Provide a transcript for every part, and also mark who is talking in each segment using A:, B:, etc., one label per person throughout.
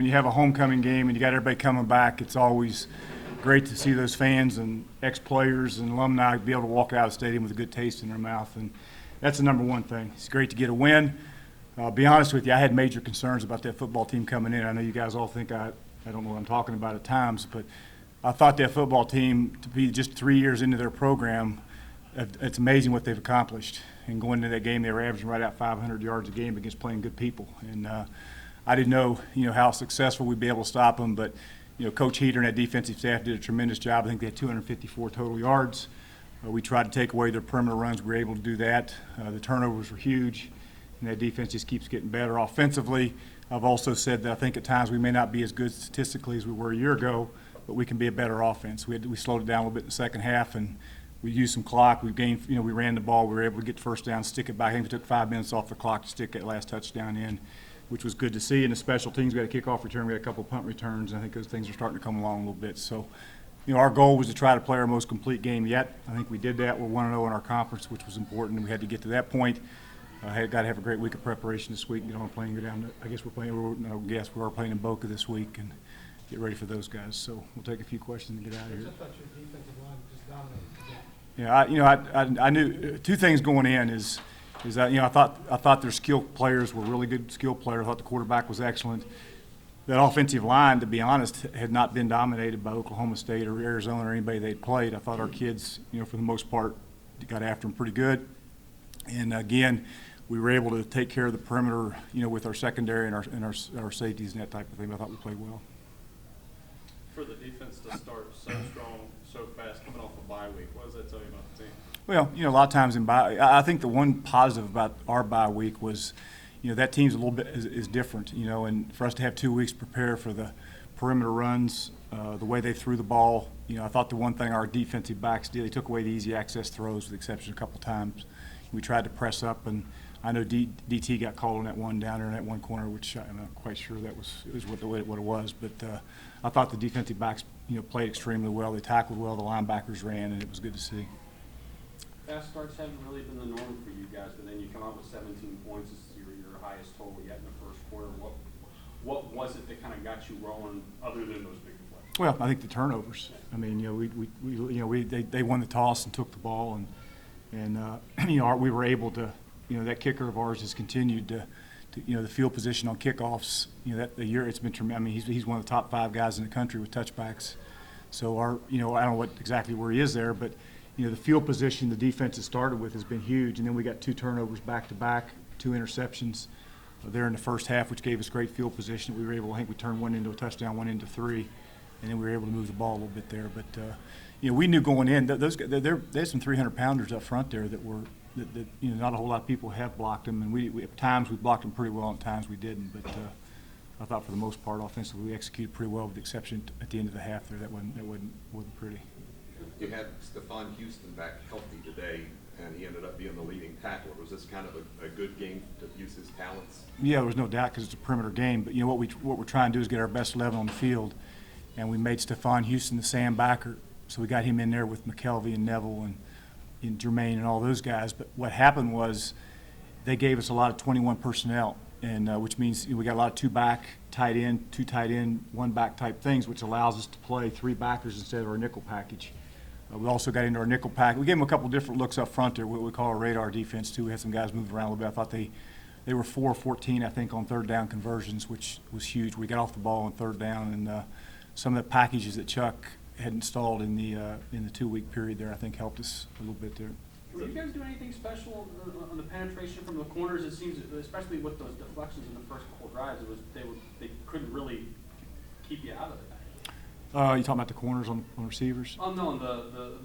A: When you have a homecoming game and you got everybody coming back, it's always great to see those fans and ex-players and alumni be able to walk out of the stadium with a good taste in their mouth, and that's the number one thing. It's great to get a win. I'll be honest with you, I had major concerns about that football team coming in. I know you guys all think I don't know what I'm talking about at times, but I thought that football team, to be just 3 years into their program, it's amazing what they've accomplished. And going into that game, they were averaging right at 500 yards a game against playing good people. And I didn't know, how successful we'd be able to stop them, but Coach Heater and that defensive staff did a tremendous job. I think they had 254 total yards. We tried to take away their perimeter runs. We were able to do that. The turnovers were huge, and that defense just keeps getting better offensively. I've also said that I think at times we may not be as good statistically as we were a year ago, but we can be a better offense. We slowed it down a little bit in the second half, and we used some clock. We gained, we ran the ball. We were able to get the first down, stick it back. I think we took 5 minutes off the clock to stick that last touchdown in, which was good to see. In the special teams, we had a kickoff return, we had a couple of punt returns, and I think those things are starting to come along a little bit. So, our goal was to try to play our most complete game yet. I think we did that. We're 1-0 in our conference, which was important. We had to get to that point. Got to have a great week of preparation this week. Get on a plane, go down to, I guess we are playing in Boca this week and get ready for those guys. So we'll take a few questions and get out of here.
B: I thought your defensive line just dominated.
A: Yeah, I knew two things going in is that I thought their skill players were really good skill players. I thought the quarterback was excellent. That offensive line, to be honest, had not been dominated by Oklahoma State or Arizona or anybody they'd played. I thought our kids, for the most part, got after them pretty good. And again, we were able to take care of the perimeter, with our secondary and our safeties and that type of thing. I thought we played well.
C: For the defense to start so strong, so fast, coming off a bye week, what does that tell you about the team?
A: Well, a lot of times in bye, I think the one positive about our bye week was, that team's a little bit is different, and for us to have 2 weeks to prepare for the perimeter runs, the way they threw the ball, I thought the one thing our defensive backs did, they took away the easy access throws with the exception a couple times. We tried to press up, and I know DT got called on that one down there in that one corner, which I'm not quite sure that was what it was. But I thought the defensive backs, played extremely well. They tackled well. The linebackers ran, and it was good to see.
D: Fast starts haven't really been the norm for you guys, but then you come out with 17 points. This is your highest total yet in the first quarter. What was it that kind of got you rolling, other than those big plays?
A: Well, I think the turnovers. I mean, they won the toss and took the ball, and we were able to. That kicker of ours has continued to the field position on kickoffs. That the year it's been tremendous. I mean, he's one of the top 5 guys in the country with touchbacks. So I don't know exactly where he is there, but the field position the defense has started with has been huge. And then we got 2 turnovers back to back, 2 interceptions there in the first half, which gave us great field position. We were able, I think we turned one into a touchdown, one into 3, and then we were able to move the ball a little bit there. But we knew going in that there's some 300-pounders up front there that were. That not a whole lot of people have blocked them, and we at times we blocked them pretty well, and at times we didn't. But I thought for the most part, offensively, we executed pretty well, with the exception at the end of the half there. That wasn't pretty.
E: You had Stephon Houston back healthy today, and he ended up being the leading tackler. Was this kind of a good game to use his talents?
A: Yeah, there was no doubt because it's a perimeter game. But what we're trying to do is get our best 11 on the field, and we made Stephon Houston the Sam backer, so we got him in there with McKelvey and Neville and Jermaine and all those guys. But what happened was they gave us a lot of 21 personnel, and which means we got a lot of 2 back, tight end, 2 tight end, 1 back type things, which allows us to play 3 backers instead of our nickel package. We also got into our nickel pack. We gave them a couple different looks up front there, what we call our radar defense too. We had some guys move around a little bit. I thought they were 4-14, I think, on third down conversions, which was huge. We got off the ball on third down, and some of the packages that Chuck had installed in the 2-week period there, I think helped us a little bit there.
D: Were you guys doing anything special on the penetration from the corners? It seems, especially with those deflections in the first couple of drives, they couldn't really keep you out of it.
A: You talking about the corners on receivers?
D: Oh no, the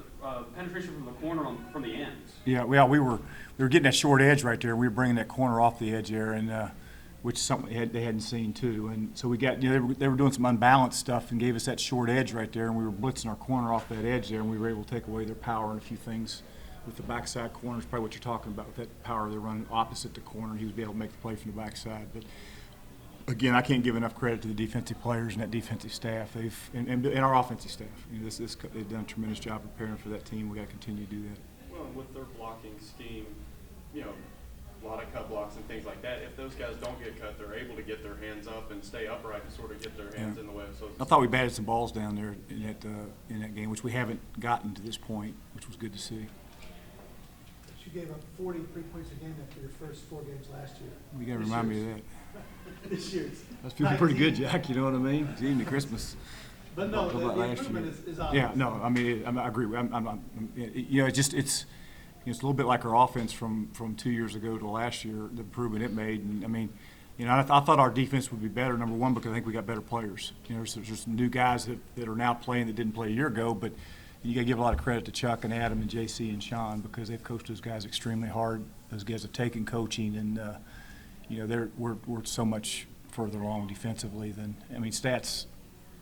D: penetration from the corner from the ends.
A: Yeah, well, we were getting that short edge right there. We were bringing that corner off the edge there, and which is something they hadn't seen too. And so we got, they were doing some unbalanced stuff and gave us that short edge right there, and we were blitzing our corner off that edge there, and we were able to take away their power and a few things with the backside corners. Probably what you're talking about with that power they're running opposite the corner. He was able to make the play from the backside. But again, I can't give enough credit to the defensive players and that defensive staff. And our offensive staff. They've done a tremendous job preparing for that team. We got to continue to do that.
C: Well, with their blocking scheme, a lot of cut blocks and things like that. If those guys don't get cut, they're able to get their hands up and stay upright and sort of get their hands in the way. So
A: I thought we batted some balls down there in that game, which we haven't gotten to this point, which was good to see.
B: You gave up 43 points a game after your first 4 games last year.
A: You got to remind me of that.
B: This year's.
A: That's feeling pretty good, Jack. You know what I mean? It's even to Christmas.
B: But no,
A: About
B: the
A: last
B: improvement
A: year.
B: is obvious.
A: Yeah, no, I mean, I agree. You know, it's a little bit like our offense from 2 years ago to last year, the improvement it made. And I mean, you know, I thought our defense would be better, number one, because I think we got better players. You know, there's some new guys that are now playing that didn't play a year ago, but you got to give a lot of credit to Chuck and Adam and JC and Sean because they've coached those guys extremely hard. Those guys have taken coaching, and you know, we're so much further along defensively than, I mean, stats,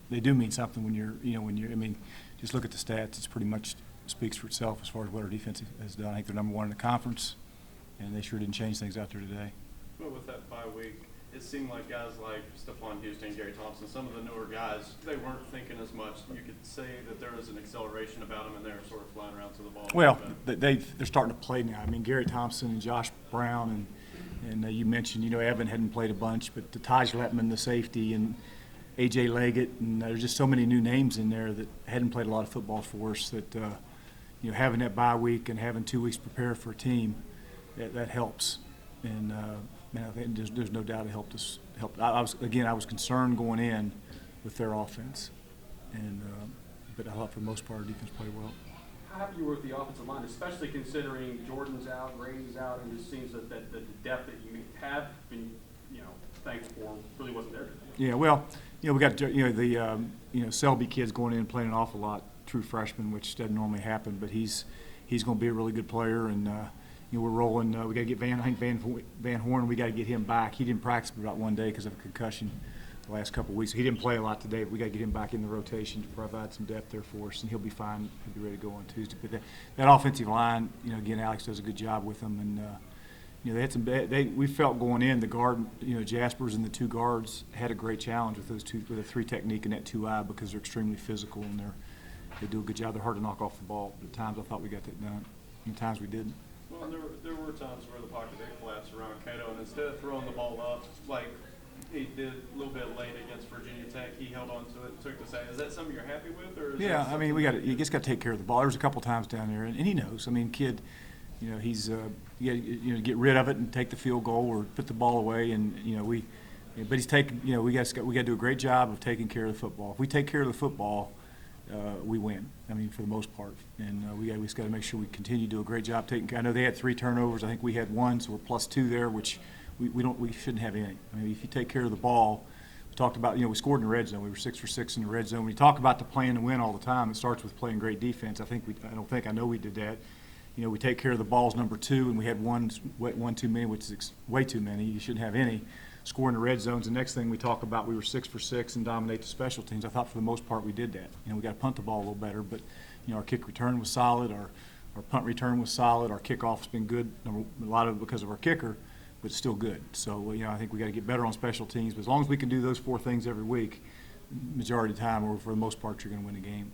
A: they do mean something when I mean, just look at the stats. It's pretty much speaks for itself as far as what our defense has done. I think they're number one in the conference, and they sure didn't change things out there today.
C: but with that bye week, it seemed like guys like Stephon Houston, Gary Thompson, some of the newer guys, they weren't thinking as much. You could say that there was an acceleration about them, and they were sort of flying around to the ball.
A: Well, they're starting to play now. I mean, Gary Thompson and Josh Brown and you mentioned, you know, Evan hadn't played a bunch, but the Taj Letman, the safety, and A.J. Leggett, and there's just so many new names in there that hadn't played a lot of football for us that, you know, having that bye week and having 2 weeks to prepare for a team, that helps. And, man, I think there's no doubt it helped us. I was concerned going in with their offense, and but I thought for the most part our defense played well.
D: How happy you were with the offensive line, especially considering Jordan's out, Brady's out, and it seems that the depth that you have been, you know, thankful for really wasn't there today.
A: Yeah, well, you know, we got, you know, the Selby kid's going in and playing an awful lot, true freshman, which doesn't normally happen, but he's going to be a really good player, and you know, we're rolling. We got to get Van Horn. We got to get him back. He didn't practice for about 1 day because of a concussion the last couple of weeks. He didn't play a lot today, but we got to get him back in the rotation to provide some depth there for us, and he'll be fine. He'll be ready to go on Tuesday. But that offensive line, you know, again, Alex does a good job with them, and you know, they had some. We felt going in the guard, you know, Jaspers and the 2 guards had a great challenge with those 2, with a 3 technique and that 2-eye because they're extremely physical and they do a good job. They're hard to knock off the ball. But at times I thought we got that done, and at times we didn't.
C: Well, there were times where the pocket did collapse around Cato, and instead of throwing the ball up like he did a little bit late against Virginia Tech, he held on to it and took the sack. Is that something you're happy with, or?
A: Yeah, I mean, you just got to take care of the ball. There was a couple times down there, and he knows. I mean, kid, you know, he's you know, get rid of it and take the field goal or put the ball away, and you know but he's taking. You know, we got to do a great job of taking care of the football. If we take care of the football, we win. I mean, for the most part, and we just got to make sure we continue to do a great job taking care. I know they had 3 turnovers. I think we had 1, so we're +2 there, which we shouldn't have any. I mean, if you take care of the ball, we talked about, you know, we scored in the red zone. We were 6 for 6 in the red zone. When you talk about the playing to win all the time, it starts with playing great defense. I know we did that. You know, we take care of the balls, number 2, and we had one too many, which is way too many. You shouldn't have any. Score in the red zones. The next thing we talk about, we were 6 for 6 and dominate the special teams. I thought for the most part we did that. You know, we got to punt the ball a little better, but you know, our kick return was solid. Our punt return was solid. Our kickoff's been good. A lot of it because of our kicker, but it's still good. So you know, I think we got to get better on special teams. But as long as we can do those 4 things every week, majority of the time, or for the most part, you're going to win the game.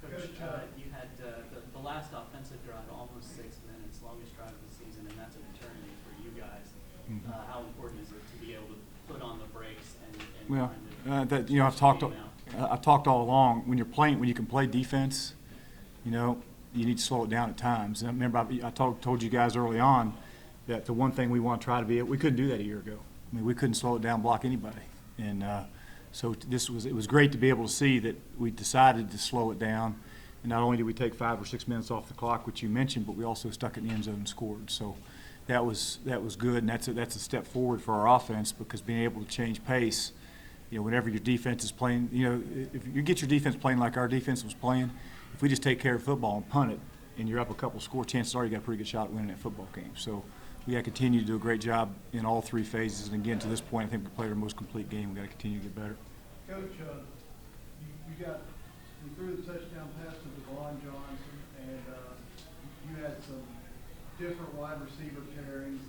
F: Coach, you had the last offensive drive, almost 6 minutes, longest drive of the season, and that's an eternity for you guys. How important is it to be able to put on the brakes and
A: Well,
F: kind of
A: you know, I've talked all along. When you can play defense, you know, you need to slow it down at times. And I remember I told you guys early on that the one thing we want to try to be, we couldn't do that a year ago. I mean, we couldn't slow it down, block anybody, and so it was great to be able to see that we decided to slow it down. And not only did we take 5 or 6 minutes off the clock, which you mentioned, but we also stuck it in the end zone and scored. So that was good, and that's a step forward for our offense, because being able to change pace, you know, whenever your defense is playing, you know, if you get your defense playing like our defense was playing, if we just take care of football and punt it, and you're up a couple score, chances are you got a pretty good shot at winning that football game. So we got to continue to do a great job in all 3 phases. And again, to this point, I think we played our most complete game. We got to continue to get better.
B: Coach, you threw the touchdown pass to Devon Johnson, and you had some different wide receiver pairings,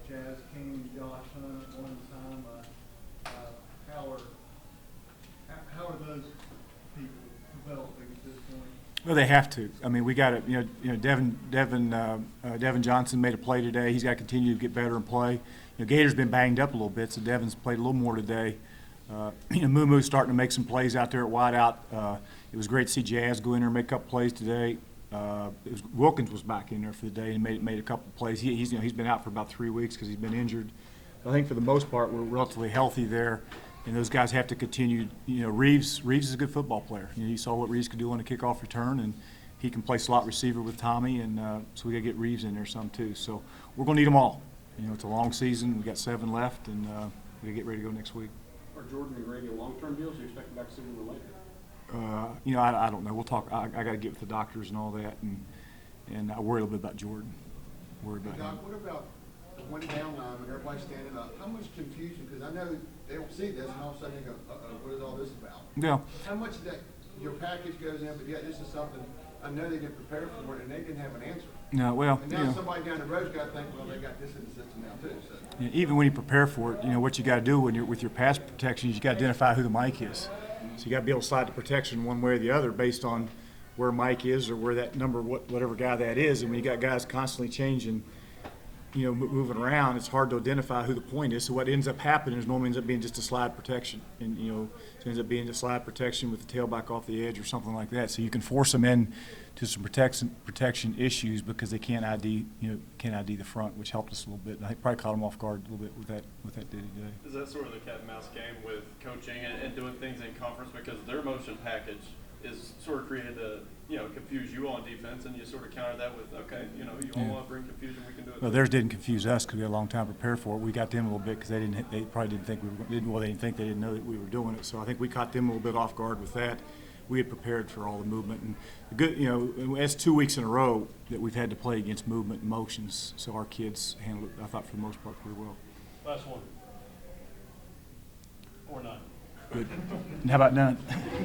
B: Jazz King and Josh Hunt at one time. How are those people developing at this point?
A: Well, they have to. I mean, we got to, Devin Johnson made a play today. He's got to continue to get better and play. Gator's been banged up a little bit, so Devin's played a little more today. Moomoo's starting to make some plays out there at wideout. It was great to see Jazz go in there and make a couple plays today. Wilkins was back in there for the day and made a couple plays. He's been out for about 3 weeks because he's been injured. I think for the most part we're relatively healthy there, and those guys have to continue. Reeves is a good football player. You saw what Reeves could do on a kickoff return, and he can play slot receiver with Tommy, and so we got to get Reeves in there some too. So we're going to need them all. It's a long season. We got 7 left, and we got to get ready to go next week.
D: Are Jordan and Grady long-term deals? Do you expect them back sooner than later?
A: I don't know. We'll talk. I got to get with the doctors and all that, and I worry a little bit about Jordan. Worry about him.
B: Doc, what about the one down line when everybody's standing up? How much confusion, because I know they don't see this, and all of a sudden they go, what is all this about?
A: Yeah.
B: How much of that, your package goes in, but yeah, this is something, I know they didn't prepare for it, and they didn't have an answer.
A: No, well,
B: And now somebody down the road's got to think, well, they got this in the system now too, so.
A: even when you prepare for it, what you got to do when you're with your pass protection is you got to identify who the mic is. So you got to be able to slide the protection one way or the other based on where Mike is or where that number, whatever guy that is. And when you got guys constantly changing, moving around, it's hard to identify who the point is. So what ends up happening is normally ends up being just a slide protection, and it ends up being a slide protection with the tailback off the edge or something like that. So you can force them in to some protection issues because they can't ID the front, which helped us a little bit. And I think probably caught them off guard a little bit with that day today.
C: Is that sort of the cat and mouse game with coaching and doing things in conference, because their motion package is sort of created to confuse you on defense, and you sort of counter that with, okay, you all want to bring confusion, we can do it.
A: Well, theirs didn't confuse us because we had a long time to prepare for it. We got them a little bit because they probably didn't think they didn't know that we were doing it. So I think we caught them a little bit off guard with that. We had prepared for all the movement, and the good, it's 2 weeks in a row that we've had to play against movement and motions. So our kids handled it, I thought, for the most part, pretty well.
G: Last one. Or none.
A: Good. And how about none?